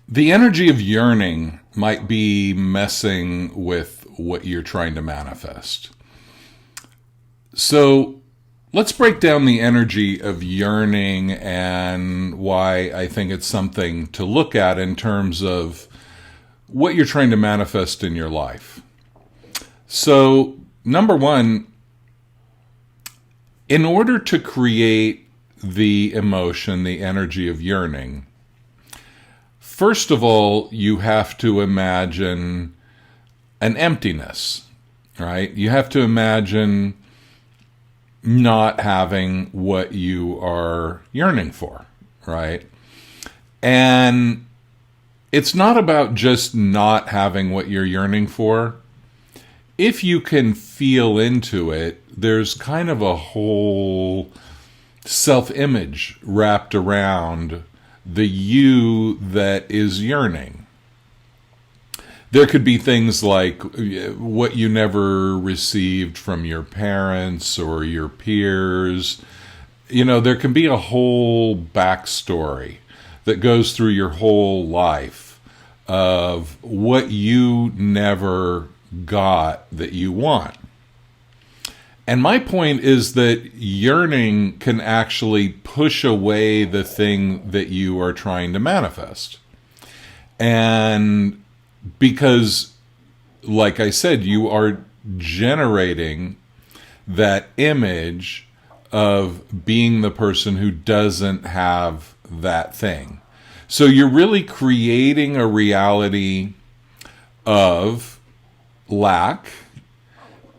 The energy of yearning might be messing with what you're trying to manifest. So let's break down the energy of yearning and why I think it's something to look at in terms of what you're trying to manifest in your life. So, number one, in order to create the emotion, the energy of yearning, first of all, you have to imagine an emptiness, right? You have to imagine not having what you are yearning for, right? And it's not about just not having what you're yearning for. If you can feel into it, there's kind of a whole self-image wrapped around the you that is yearning. There could be things like what you never received from your parents or your peers. There can be a whole backstory that goes through your whole life of what you never got that you want. And my point is that yearning can actually push away the thing that you are trying to manifest. And because, like I said, you are generating that image of being the person who doesn't have that thing. So you're really creating a reality of lack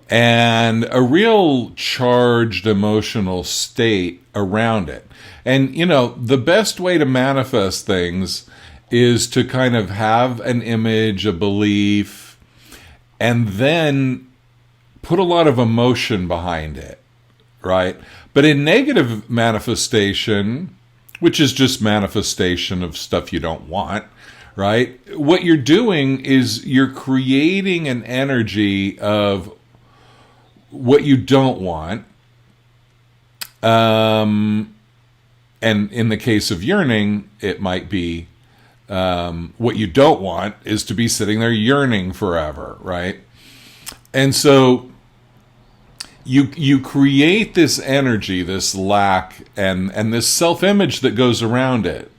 and a real charged emotional state around it. And, the best way to manifest things is to kind of have an image, a belief, and then put a lot of emotion behind it, right? But in negative manifestation, which is just manifestation of stuff you don't want, right? What you're doing is you're creating an energy of what you don't want. And in the case of yearning, it might be what you don't want is to be sitting there yearning forever, right? And so you create this energy, this lack, and this self-image that goes around it,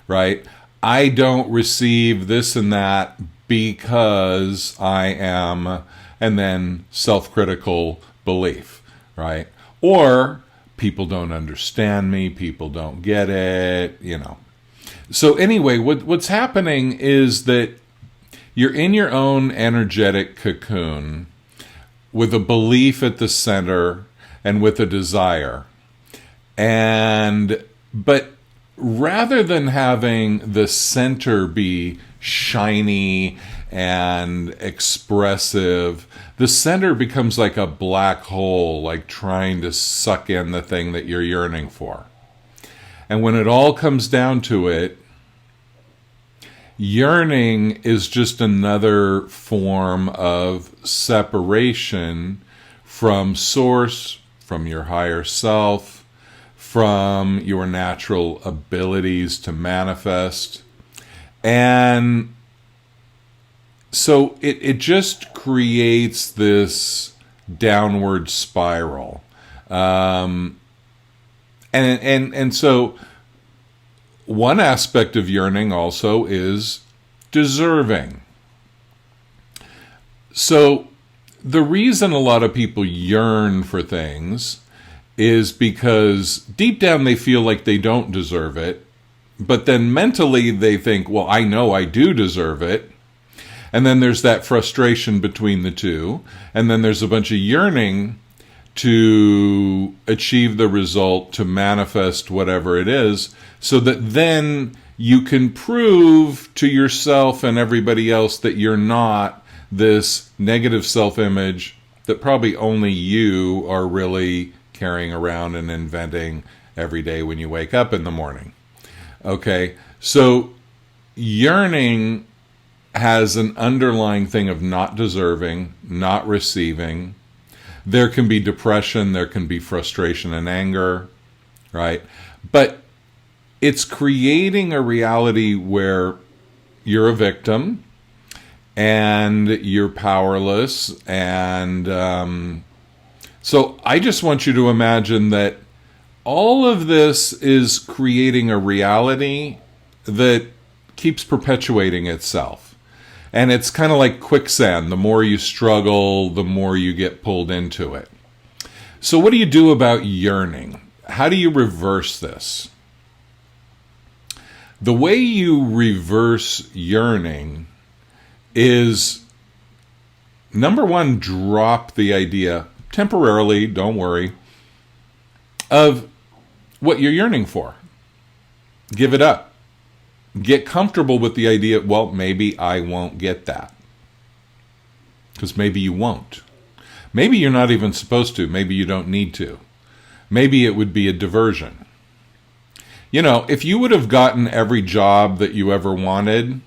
right? I don't receive this and that because I am, and then self-critical belief, right? Or people don't understand me, people don't get it, So anyway, what's happening is that you're in your own energetic cocoon with a belief at the center and with a desire. But rather than having the center be shiny and expressive, the center becomes like a black hole, like trying to suck in the thing that you're yearning for. And when it all comes down to it, yearning is just another form of separation from source, from your higher self, from your natural abilities to manifest. And so it just creates this downward spiral. And so one aspect of yearning also is deserving. So the reason a lot of people yearn for things is because deep down they feel like they don't deserve it, but then mentally they think, well, I know I do deserve it. And then there's that frustration between the two. And then there's a bunch of yearning to achieve the result, to manifest whatever it is, so that then you can prove to yourself and everybody else that you're not this negative self-image that probably only you are really carrying around and inventing every day when you wake up in the morning. Okay, so yearning has an underlying thing of not deserving, not receiving. There can be depression, there can be frustration and anger, right? But it's creating a reality where you're a victim and you're powerless. And so I just want you to imagine that all of this is creating a reality that keeps perpetuating itself. And it's kind of like quicksand. The more you struggle, the more you get pulled into it. So what do you do about yearning? How do you reverse this? The way you reverse yearning is, number one, drop the idea, temporarily, don't worry, of what you're yearning for. Give it up. Get comfortable with the idea, well, maybe I won't get that. Because maybe you won't. Maybe you're not even supposed to. Maybe you don't need to. Maybe it would be a diversion. You know, if you would have gotten every job that you ever wanted,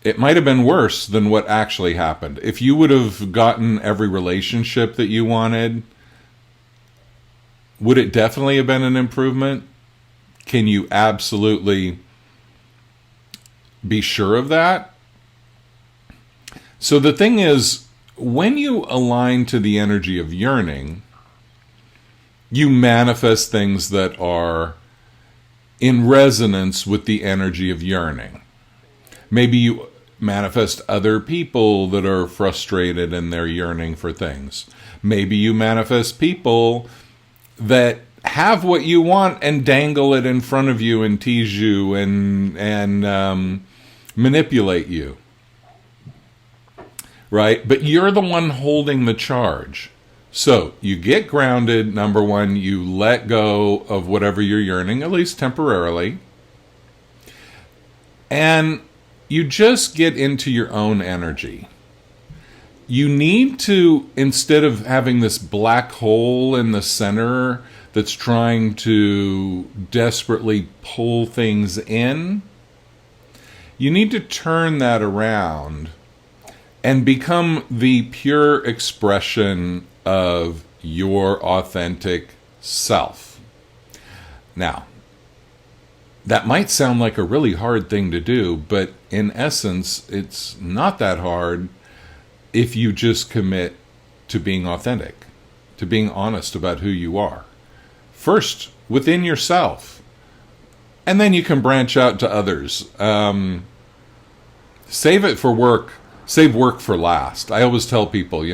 it might have been worse than what actually happened. If you would have gotten every relationship that you wanted, would it definitely have been an improvement? Can you absolutely be sure of that? So the thing is, when you align to the energy of yearning, you manifest things that are in resonance with the energy of yearning. Maybe you manifest other people that are frustrated and they're yearning for things. Maybe you manifest people that have what you want and dangle it in front of you and tease you and manipulate you. Right? But you're the one holding the charge. So you get grounded. Number one, you let go of whatever you're yearning, at least temporarily. And you just get into your own energy. You need to, instead of having this black hole in the center that's trying to desperately pull things in, you need to turn that around and become the pure expression of your authentic self. Now, that might sound like a really hard thing to do, but in essence, it's not that hard if you just commit to being authentic, to being honest about who you are. First, within yourself, and then you can branch out to others. Save it for work. Save work for last. I always tell people,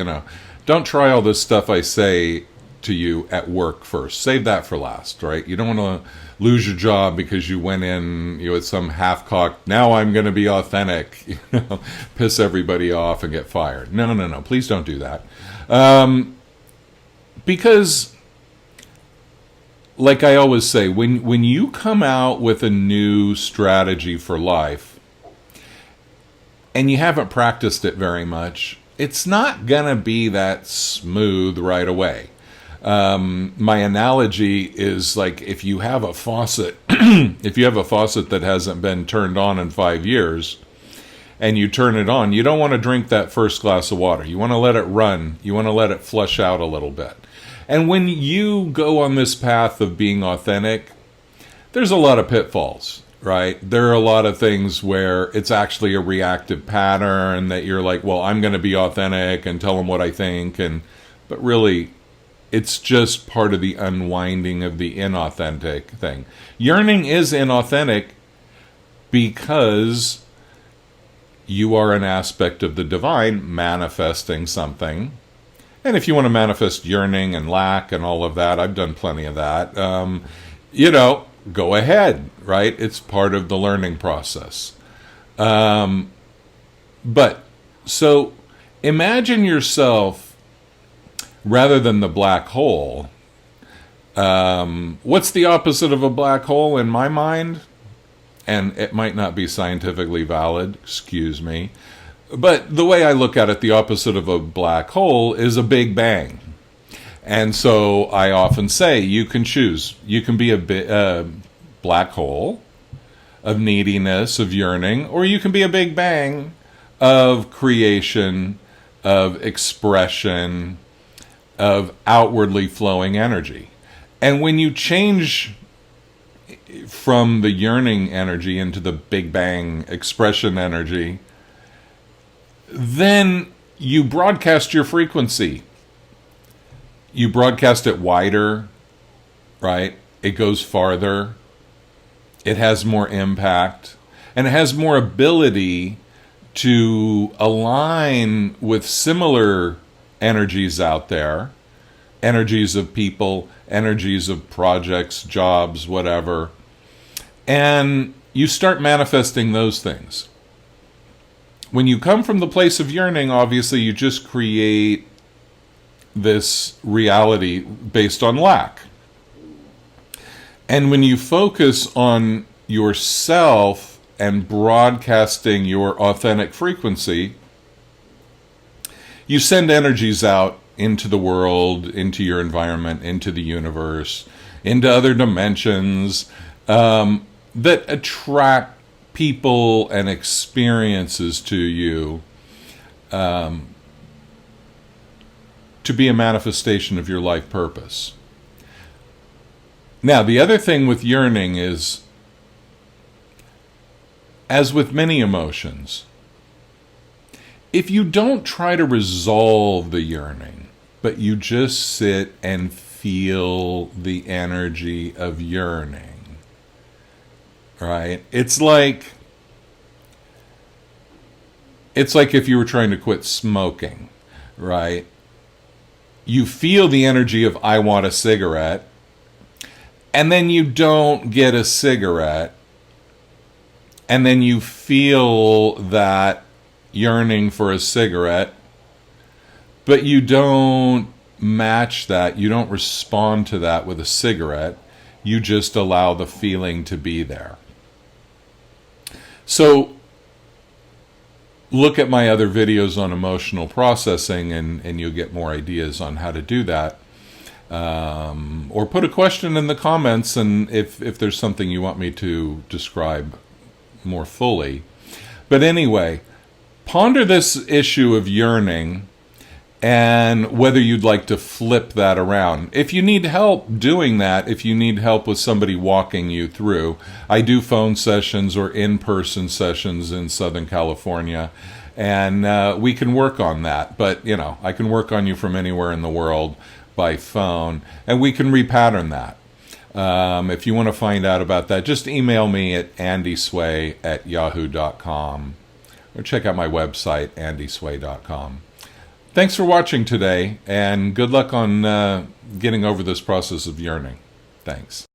don't try all this stuff I say to you at work first. Save that for last, right? You don't want to lose your job because you went in with some half-cocked, now I'm going to be authentic, piss everybody off and get fired. No. Please don't do that. Because, like I always say, when you come out with a new strategy for life, and you haven't practiced it very much, it's not going to be that smooth right away. My analogy is like if you have a faucet, if you have a faucet that hasn't been turned on in 5 years, and you turn it on, you don't want to drink that first glass of water. You want to let it run. You want to let it flush out a little bit. And when you go on this path of being authentic, there's a lot of pitfalls. Right? There are a lot of things where it's actually a reactive pattern that you're like, well, I'm going to be authentic and tell them what I think. But really, it's just part of the unwinding of the inauthentic thing. Yearning is inauthentic because you are an aspect of the divine manifesting something. And if you want to manifest yearning and lack and all of that, I've done plenty of that. Go ahead, right? It's part of the learning process. But so imagine yourself, rather than the black hole, what's the opposite of a black hole in my mind? And it might not be scientifically valid, excuse me. But the way I look at it, the opposite of a black hole is a big bang. And so I often say you can choose. You can be a black hole of neediness, of yearning, or you can be a big bang of creation, of expression, of outwardly flowing energy. And when you change from the yearning energy into the Big Bang expression energy, then you broadcast your frequency. You broadcast it wider, right? It goes farther. It has more impact. And it has more ability to align with similar energies out there, energies of people, energies of projects, jobs, whatever. And you start manifesting those things. When you come from the place of yearning, obviously you just create this reality based on lack. And when you focus on yourself and broadcasting your authentic frequency, you send energies out into the world, into your environment, into the universe, into other dimensions that attract people and experiences to you to be a manifestation of your life purpose. Now, the other thing with yearning is, as with many emotions, if you don't try to resolve the yearning, but you just sit and feel the energy of yearning, right? It's like if you were trying to quit smoking, right? You feel the energy of I want a cigarette, and then you don't get a cigarette, and then you feel that yearning for a cigarette, but you don't match that, you don't respond to that with a cigarette, you just allow the feeling to be there. So look at my other videos on emotional processing and you'll get more ideas on how to do that. Or put a question in the comments, and if there's something you want me to describe more fully. But anyway, ponder this issue of yearning and whether you'd like to flip that around. If you need help doing that, if you need help with somebody walking you through, I do phone sessions or in-person sessions in Southern California, and we can work on that. But, I can work on you from anywhere in the world by phone, and we can repattern that. If you want to find out about that, just email me at andysway@yahoo.com or check out my website, andysway.com. Thanks for watching today, and good luck on getting over this process of yearning. Thanks.